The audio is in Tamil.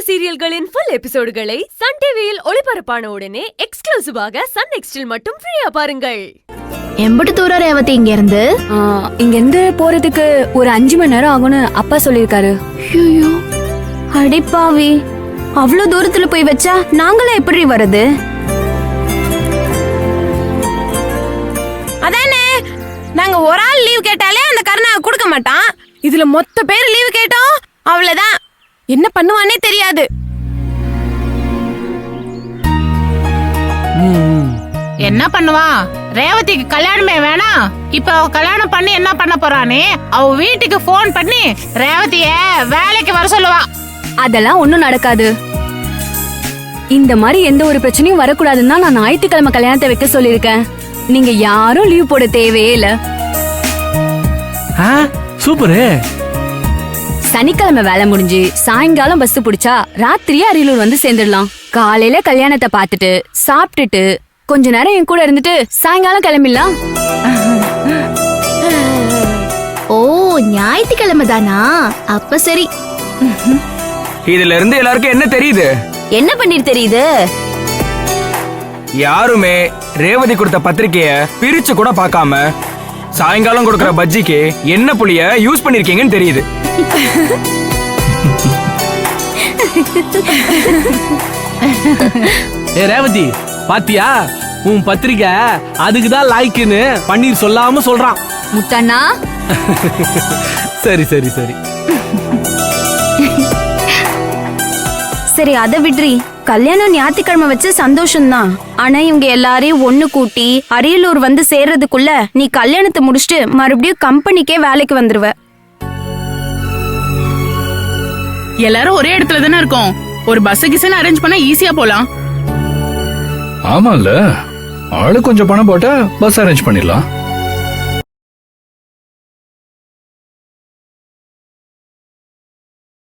சீரியல்களின் ஃபுல் எபிசோடுகளை சன் டிவியில் ஒளிபரப்பான உடனே எக்ஸ்க்ளூசிவாக சன் நெக்ஸ்டில் மட்டும் ஃப்ரீயா பாருங்கள். எம்பட்டு தூரம் ரேவதி இங்க இருந்து போறதுக்கு ஒரு 5 மணி நேரம் ஆகும்னு அப்பா சொல்லிருக்காரு. ஐயோ அடிப்பாவி, அவ்வளவு தூரத்துல போய் வச்சா நாங்களே எப்படி வருது? அதானே, நாங்க ஒரு ஆள் லீவ் கேட்டாலே அந்த கருணா கொடுக்க மாட்டான். இதுல மொத்த பேர் லீவ் கேட்டோம், அவ்வளவுதான். என்ன பண்ணுவானே தெரியாது. என்ன பண்ணுவான்? ரேவதிக்கு கல்யாணமே வேணாம். இப்ப அவ கல்யாணம் பண்ணி என்ன பண்ண போறானே, அவ வீட்டுக்கு போன் பண்ணி ரேவதிய வேலைக்கு வர சொல்லுவா. அதெல்லாம் ஒண்ணும் நடக்காது. இந்த மாதிரி எந்த ஒரு பிரச்சனையும் வரக்கூடாதுன்னு தான் நான் ஞாயிற்றுக்கிழமை கல்யாணத்தை வைக்க சொல்லிருக்கேன். நீங்க யாரும் லீவ் போட தேவையே இல்ல. சூப்பரு. சனிக்கிழமை வேலை முடிஞ்சு சாயங்காலம் பஸ் பிடிச்சா ராத்திரியே அரியலூர் வந்து சேர்ந்துடலாம். காலையில கல்யாணத்தை பார்த்துட்டு சாப்பிட்டுட்டு கொஞ்ச நேரம் என் கூட இருந்துட்டு சாயங்காலம் கிளம்பிடலாம். ஓ, ஞாயிற்றுக்கிழமை தானா? அப்ப சரி. இதுல இருந்து எல்லாருக்கும் என்ன தெரியுது? என்ன பண்ணிட்டு தெரியுது? யாருமே ரேவதி கொடுத்த பத்திரிக்கைய பிரிச்சு கூட பார்க்காம சாயங்காலம் கொடுக்கற பஜ்ஜிக்கு என்ன புளிய யூஸ் பண்ணிருக்கீங்கன்னு தெரியுது. ஏ ரேவதி, பாத்தியா உன் பத்திரிக்கை அதுக்குதான் லாய்க்குன்னு பன்னீர் சொல்லாம சொல்றான். முத்தண்ணா. சரி சரி சரி சரி, அதை விட்ரி. கல்யாணம் ஞாயிற்றுக்கிழமை வச்சு சந்தோஷம்தான். ஆனா இவங்க எல்லாரையும் ஒண்ணு கூட்டி அரியலூர் வந்து சேர்றதுக்குள்ள நீ கல்யாணத்தை முடிச்சுட்டு மறுபடியும் கம்பெனிக்கே வேலைக்கு வந்துருவ. எல்லாரும் ஒரே இடத்துல தானே இருக்கோம். ஒரு பஸ் கிசன் அரேஞ்ச் பண்ணா ஈஸியா போலாம். ஆமால, ஆளு கொஞ்சம் பணம் போட்டா பஸ் அரேஞ்ச் பண்ணிடலாம்.